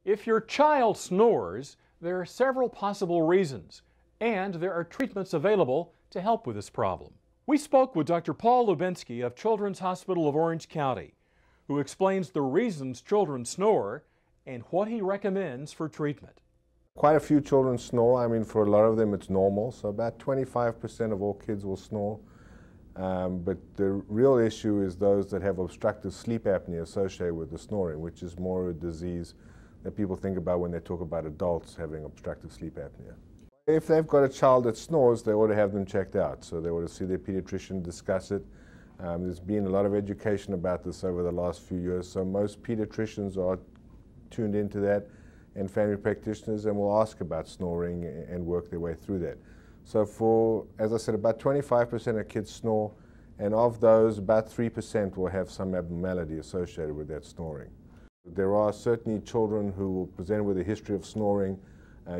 If your child snores, there are several possible reasons, and there are treatments available to help with this problem. We spoke with Dr. Paul Lubinsky of Children's Hospital of Orange County, who explains the reasons children snore and what he recommends for treatment. Quite a few children snore. I mean, for a lot of them it's normal, so about 25% of all kids will snore. But the real issue is those that have obstructive sleep apnea associated with the snoring, which is more a disease that people think about when they talk about adults having obstructive sleep apnea. If they've got a child that snores, they ought to have them checked out. So they ought to see their pediatrician, discuss it. There's been a lot of education about this over the last few years, so most pediatricians are tuned into that, and family practitioners, and will ask about snoring and work their way through that. So for, as I said, about 25% of kids snore, and of those, about 3% will have some abnormality associated with that snoring. There are certainly children who will present with a history of snoring.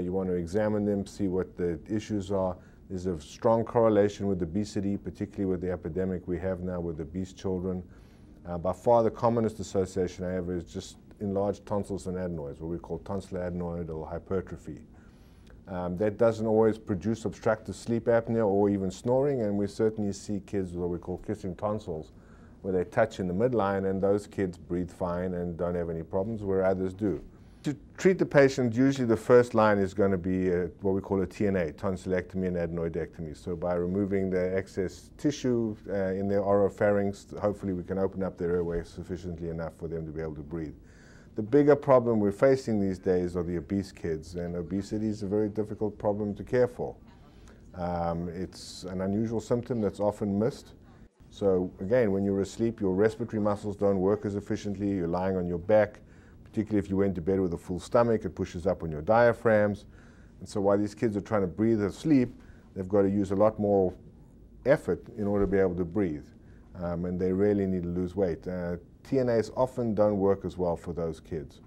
You want to examine them, see what the issues are. There's a strong correlation with obesity, particularly with the epidemic we have now with obese children. By far the commonest association, however, is just enlarged tonsils and adenoids, what we call tonsilloadenoidal hypertrophy. That doesn't always produce obstructive sleep apnea or even snoring, and we certainly see kids with what we call kissing tonsils, where they touch in the midline, and those kids breathe fine and don't have any problems, where others do. To treat the patient, usually the first line is going to be what we call a TNA, tonsillectomy and adenoidectomy. So by removing the excess tissue in their oropharynx, hopefully we can open up their airway sufficiently enough for them to be able to breathe. The bigger problem we're facing these days are the obese kids, and obesity is a very difficult problem to care for. It's an unusual symptom that's often missed. So again, when you're asleep, your respiratory muscles don't work as efficiently, you're lying on your back, particularly if you went to bed with a full stomach, it pushes up on your diaphragms. And so while these kids are trying to breathe asleep, they've got to use a lot more effort in order to be able to breathe. And they really need to lose weight. TNAs often don't work as well for those kids.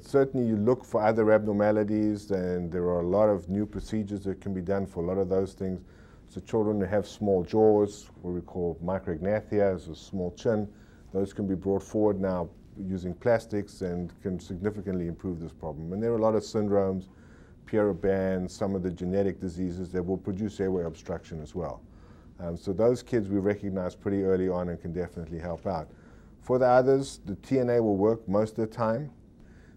Certainly you look for other abnormalities, and there are a lot of new procedures that can be done for a lot of those things. So children who have small jaws, what we call micrognathia, a small chin, those can be brought forward now using plastics and can significantly improve this problem. And there are a lot of syndromes, Pierre bands, some of the genetic diseases that will produce airway obstruction as well. So those kids we recognize pretty early on and can definitely help out. For the others, the TNA will work most of the time.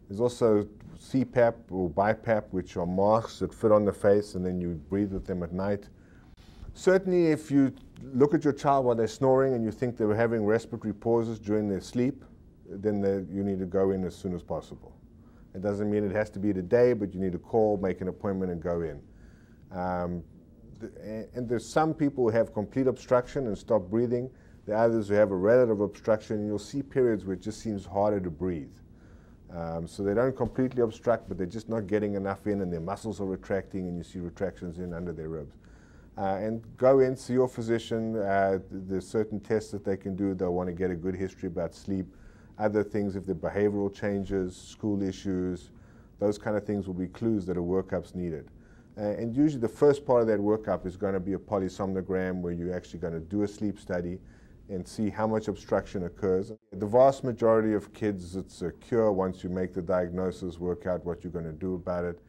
There's also CPAP or BiPAP, which are masks that fit on the face and then you breathe with them at night. Certainly if you look at your child while they're snoring and you think they're having respiratory pauses during their sleep, then you need to go in as soon as possible. It doesn't mean it has to be today, but you need to call, make an appointment, and go in. And there's some people who have complete obstruction and stop breathing. There are others who have a relative obstruction, and you'll see periods where it just seems harder to breathe. So they don't completely obstruct, but they're just not getting enough in, and their muscles are retracting, and you see retractions in under their ribs. And go in, see your physician. There's certain tests that they can do. They'll want to get a good history about sleep. Other things, if there are behavioral changes, school issues, those kind of things will be clues that a workup's needed. And usually the first part of that workup is going to be a polysomnogram, where you're actually going to do a sleep study and see how much obstruction occurs. The vast majority of kids, it's a cure once you make the diagnosis, work out what you're going to do about it.